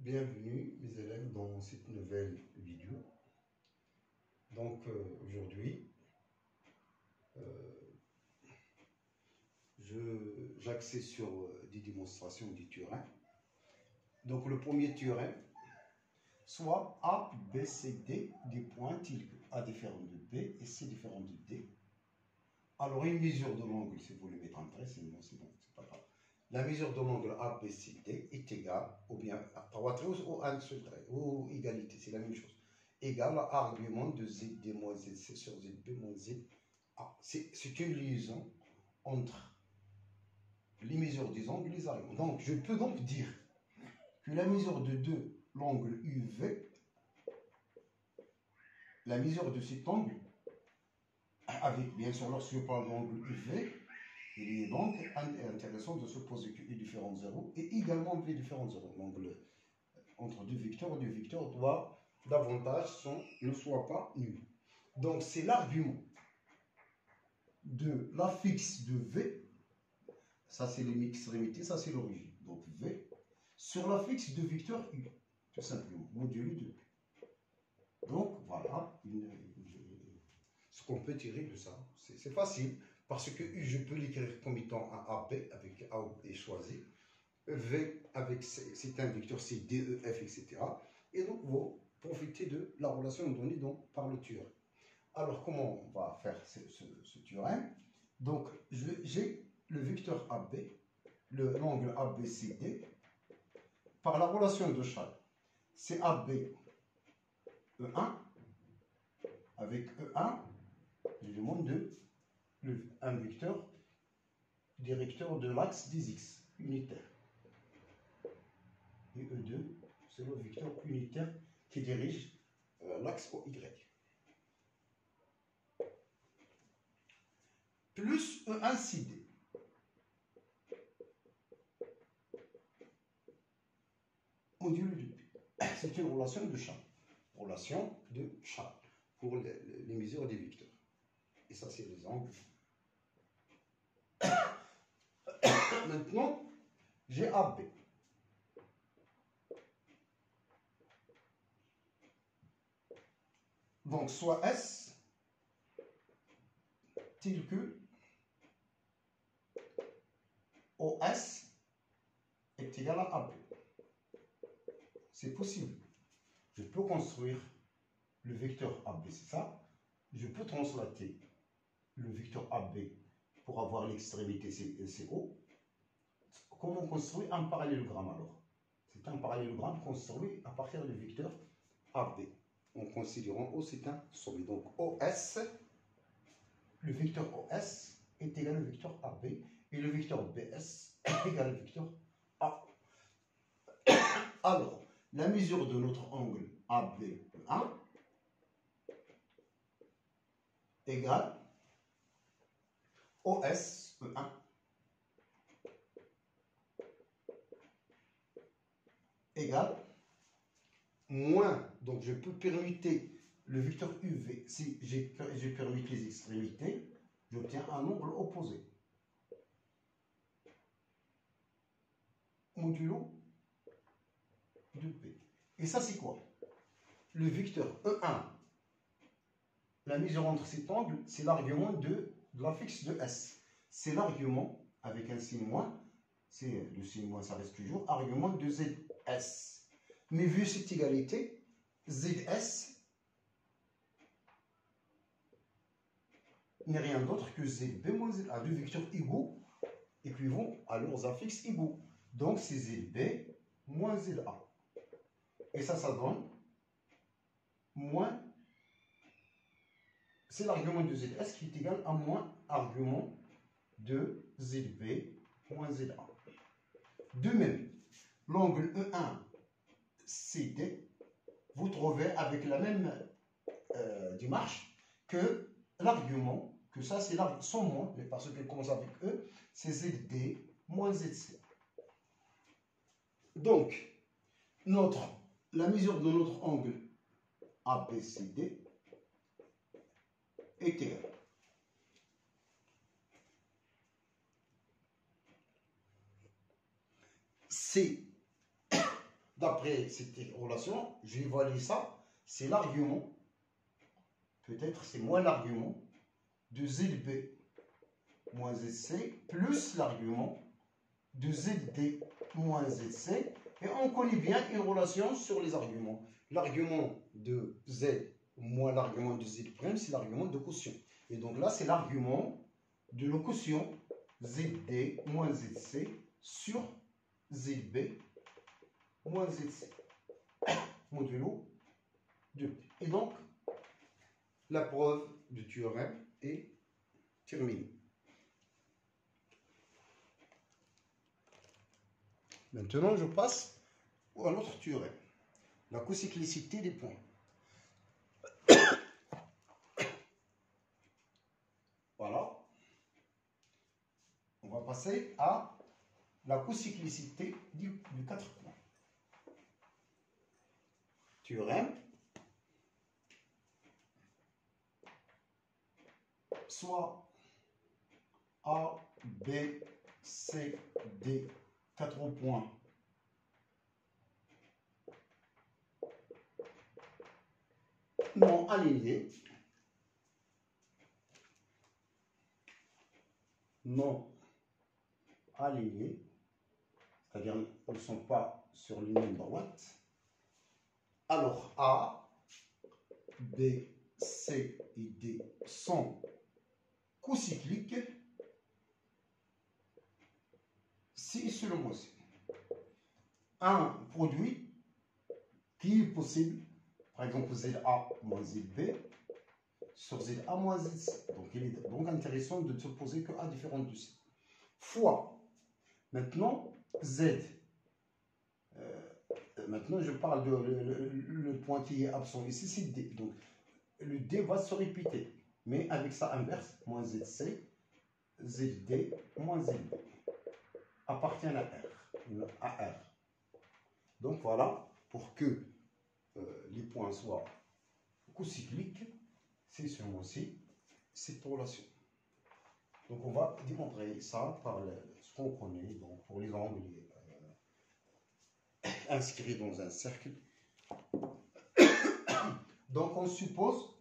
Bienvenue mes élèves dans cette nouvelle vidéo. Donc aujourd'hui, j'axais sur des démonstrations du Turin. Donc le premier Turin, soit A, B, C, D, des points tels que A différent de B et C différent de D. Alors une mesure de l'angle, si vous le mettez en trait, c'est bon, c'est pas grave. La mesure de l'angle ABCD est égale, ou bien à 3 traits ou à un seul trait, ou égalité, c'est la même chose. Égale à argument de ZD moins ZC sur ZB moins ZA. C'est une liaison entre les mesures des angles et les arguments. Donc je peux donc dire que la mesure de l'angle UV, la mesure de cet angle, avec bien sûr lorsque je parle d'angle UV, il est donc intéressant de se poser que U différent de 0 et également V différent de 0. Donc entre deux vecteurs doit davantage ne soit pas nul. Donc c'est l'argument de l'affixe de V, ça c'est l'extrémité, ça c'est l'origine. Donc V sur l'affixe de vecteur U, tout simplement, modulo de P. Donc voilà ce qu'on peut tirer de ça. C'est facile. Parce que je peux l'écrire comme étant un AB avec A est choisi, V avec c'est un vecteur, c'est D, E, F, etc. Et donc vous profitez de la relation donnée donc, par le Turin. Alors comment on va faire ce Turin? Donc j'ai le vecteur AB, l'angle ABCD, par la relation de Chasles. C'est AB E1 avec E1, je demande un vecteur directeur de l'axe des X unitaire. Et E2, c'est le vecteur unitaire qui dirige l'axe au Y. Plus E1CD. Modulo de P. C'est une relation de Chasles. Relation de Chasles pour les mesures des vecteurs. Et ça, c'est les angles. Maintenant, j'ai AB. Donc, soit S tel que OS est égal à AB. C'est possible. Je peux construire le vecteur AB, c'est ça. Je peux translater le vecteur AB pour avoir l'extrémité CO. Comment on construit un parallélogramme alors? C'est un parallélogramme construit à partir du vecteur AB. En considérant O, c'est un sommet. Donc OS, le vecteur OS est égal au vecteur AB et le vecteur BS est égal au vecteur A. Alors, la mesure de notre angle AB1 égale OS1 égale moins, donc je peux permuter le vecteur UV, si je permute les extrémités, j'obtiens un angle opposé. Modulo de P. Et ça c'est quoi? Le vecteur E1, la mesure entre cet angle, c'est l'argument de l'affixe de S. C'est l'argument, avec un signe moins, c'est le signe moins, ça reste toujours, argument de ZS. Mais vu cette égalité, ZS n'est rien d'autre que ZB moins ZA, deux vecteurs égaux équivalent à leurs affixes égaux. Donc c'est ZB moins ZA. Et ça donne moins, c'est l'argument de ZS qui est égal à moins argument de ZB moins ZA. De même, l'angle E1 CD, vous trouvez avec la même démarche que l'argument, que ça c'est sans moins, parce qu'il commence avec E, c'est ZD moins ZC. Donc, la mesure de notre angle ABCD est égale. C'est d'après d'après cette relation, je vais évaluer ça. C'est l'argument, peut-être c'est moins l'argument de ZB moins ZC plus l'argument de ZD moins ZC. Et on connaît bien une relation sur les arguments. L'argument de Z moins l'argument de Z', c'est l'argument de quotient. Et donc là, c'est l'argument de le quotient ZD moins ZC sur ZB moins ZC modulo 2. Et donc, la preuve du théorème est terminée. Maintenant, je passe à notre théorème, la cocyclicité des points. Voilà. On va passer à la cocyclicité du 4 points. Théorème. Soit A, B, C, D, 4 points non alignés, c'est-à-dire ils ne sont pas sur une ligne droite. Alors A, B, C et D sont cocycliques si et seulement si un produit qui est possible, par exemple ZA moins ZB sur ZA moins ZC. Donc il est donc intéressant de ne se poser que A différente de C. Fois, maintenant Z. Maintenant je parle de le point qui est absent ici, c'est D. Donc le D va se répéter, mais avec sa inverse, moins ZC, ZD, moins ZB, appartiennent à R. Donc voilà, pour que les points soient cocycliques, c'est seulement aussi cette relation. Donc on va démontrer ça par ce qu'on connaît, donc pour les angles inscrits dans un cercle. Donc on suppose,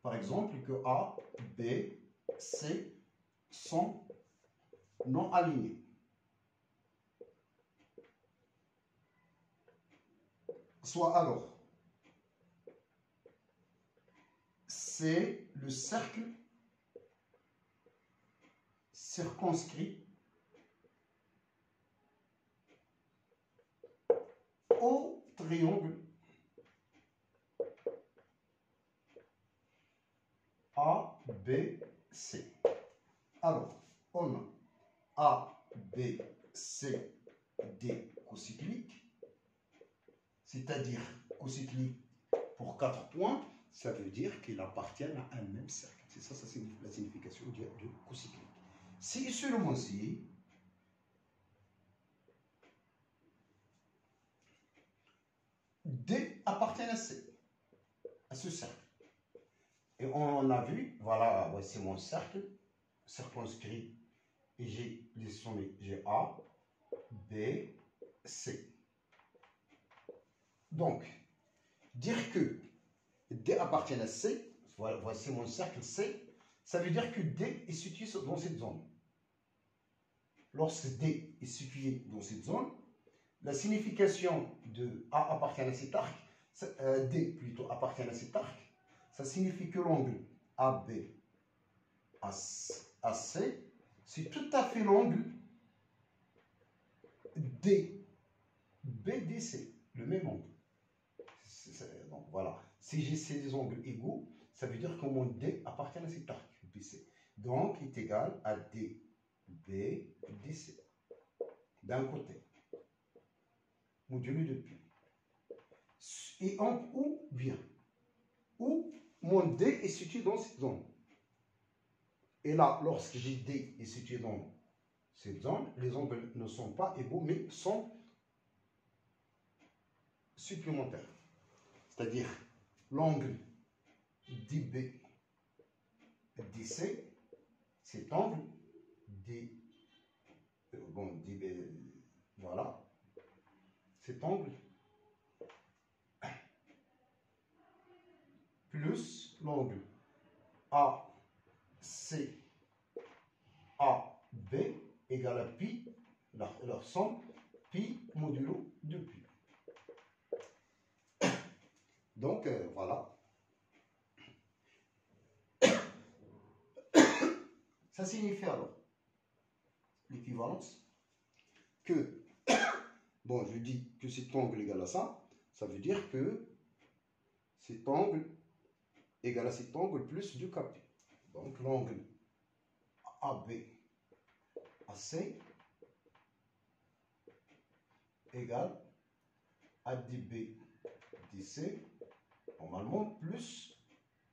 par exemple, que A, B, C sont non alignés. Soit alors, c'est le cercle circonscrit au triangle A, B, C. Alors, on a A, B, C, D cocyclique, c'est-à-dire cocyclique pour 4 points, ça veut dire qu'ils appartiennent à un même cercle. C'est ça, c'est la signification de cocyclique. Si seulement si D appartient à C, à ce cercle. Et on a vu, voilà, c'est mon cercle circonscrit et j'ai les sommets, j'ai A, B, C. Donc, dire que D appartient à C, voici mon cercle C, ça veut dire que D est situé dans cette zone. Lorsque D est situé dans cette zone, la signification de A appartient à cet arc, D plutôt appartient à cet arc, ça signifie que l'angle AB AC, c'est tout à fait l'angle BDC, le même angle. Donc voilà, si j'ai ces angles égaux, ça veut dire que mon D appartient à cet arc BC. Donc, il est égal à DBDC. D'un côté, modulé de Pi. Et où bien, où mon D est situé dans cette zone. Et là, lorsque j'ai D est situé dans cette zone, les angles ne sont pas égaux, mais sont supplémentaires. C'est-à-dire, l'angle DB DC, cet angle DB, voilà, cet angle plus l'angle ACAB égale à pi, leur somme, pi modulo de pi. Donc, voilà. Ça signifie alors l'équivalence que, bon, je dis que cet angle égale à ça, ça veut dire que cet angle égale à cet angle plus du KP. Donc, l'angle AB AC égale à DB DC, normalement, plus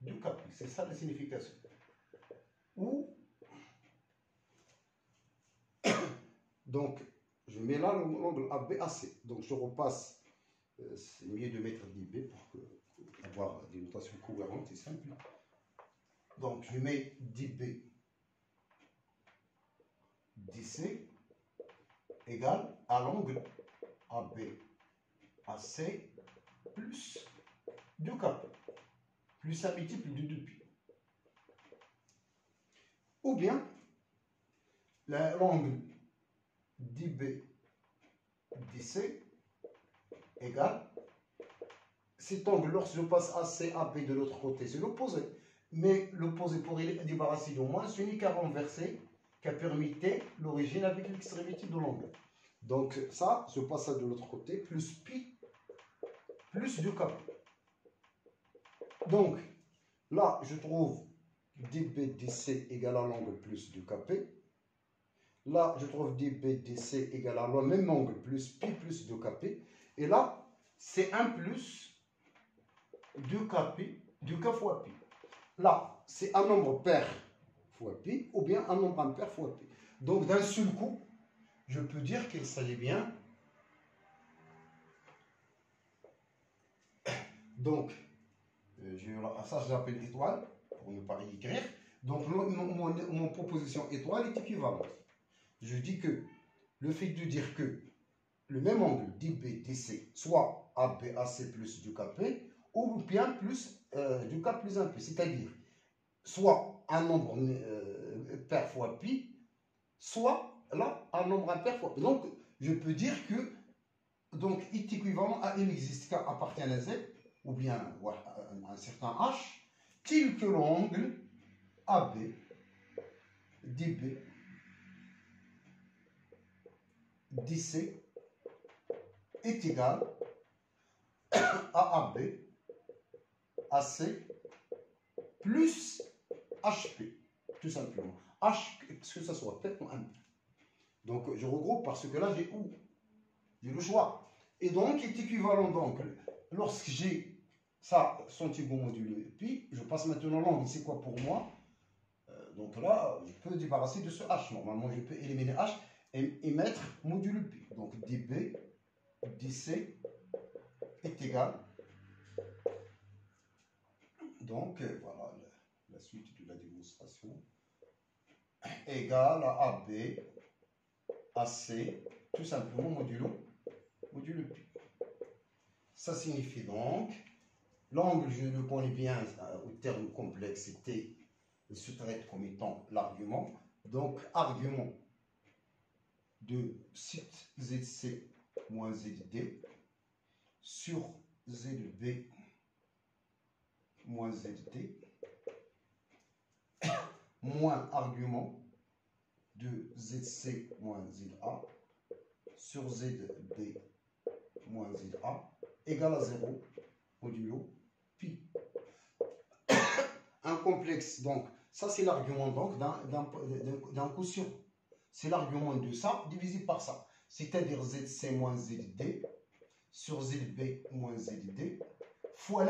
du KP. C'est ça la signification. Ou, donc, je mets là l'angle ABAC. Donc, je repasse. C'est mieux de mettre DB pour avoir des notations cohérentes et simples. Donc, je mets DB DC égale à l'angle ABAC plus 2K, plus un multiple de 2pi. Ou bien, l'angle DB DC égale cet angle, lorsque je passe ACAB de l'autre côté, c'est l'opposé. Mais l'opposé, pour y débarrasser de moins, c'est unique à renverser qui a permis l'origine avec l'extrémité de l'angle. Donc ça, je passe ça de l'autre côté, plus pi, plus 2K. Donc, là, je trouve dBdC égale à l'angle plus 2KP. Là, je trouve dBdC égale à le même angle plus pi plus 2KP. Et là, c'est 1 plus 2KP, 2K fois pi. Là, c'est un nombre pair fois pi, ou bien un nombre impair fois pi. Donc, d'un seul coup, je peux dire qu'il s'agit bien. Donc, ça j'appelle étoile, pour ne pas y écrire. Donc, mon proposition étoile est équivalente. Je dis que le fait de dire que le même angle dBdC, soit ABAC plus du KP, ou bien plus du K plus 1P, c'est-à-dire soit un nombre pair fois pi, soit là un nombre impair fois pi. Donc, je peux dire que donc, est équivalent à il existe K appartient à Z, ou bien voilà, un certain H, tel que l'angle AB, DB, DC est égal à AB, AC, plus HP, tout simplement. H, que ce soit P ou 1. Donc, je regroupe parce que là, j'ai où? J'ai le choix. Et donc, il est équivalent, donc, lorsque j'ai ça, centième modulo pi, je passe maintenant l'angle. C'est quoi pour moi? Donc là, je peux débarrasser de ce H. Normalement, je peux éliminer H et mettre modulo pi. Donc, dB, dC est égal. Donc, voilà la suite de la démonstration. Égal à AB, AC, tout simplement modulo pi. Ça signifie donc, l'angle, je le connais bien au terme complexité, il se traite comme étant l'argument. Donc, argument de site ZC moins ZD sur ZB moins ZD moins argument de ZC moins ZA sur ZB moins ZA égale à 0 modulo pi. Un complexe, donc, ça c'est l'argument donc d'un quotient. C'est l'argument de ça divisé par ça. C'est-à-dire ZC moins ZD sur ZB moins ZD fois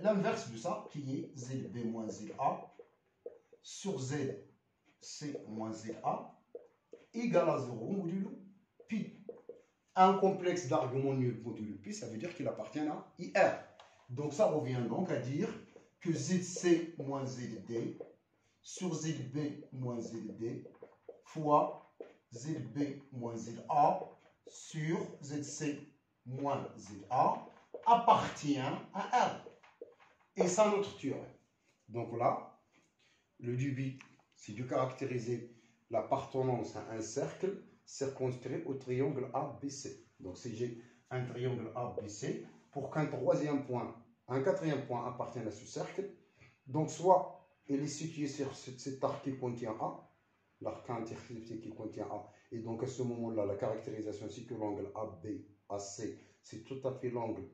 l'inverse de ça qui est ZB moins ZA sur ZC moins ZA égale à 0 modulo pi. Un complexe d'arguments nul modulo pi, ça veut dire qu'il appartient à IR. Donc ça revient donc à dire que ZC moins ZD sur ZB moins ZD fois ZB moins ZA sur ZC moins ZA appartient à R. Et ça, notre théorème. Donc là, le débit, c'est de caractériser l'appartenance à un cercle circonscrit au triangle ABC. Donc si j'ai un triangle ABC, pour qu'un quatrième point appartienne à ce cercle, donc soit il est situé sur cet arc qui contient A, l'arc interconnecté qui contient A, et donc à ce moment-là, la caractérisation, c'est que l'angle AC, c'est tout à fait l'angle,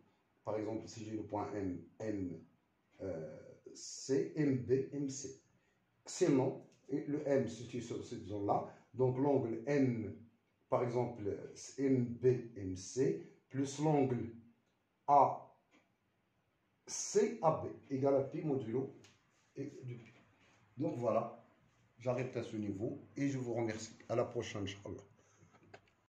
par exemple, si j'ai le point C, MB, MC. Sinon, le M se situe sur cette zone-là, donc l'angle M, par exemple, MB, MC, plus l'angle AC, AB, égale à pi modulo et de pi. Donc voilà, j'arrête à ce niveau et je vous remercie. À la prochaine, Inch'Allah.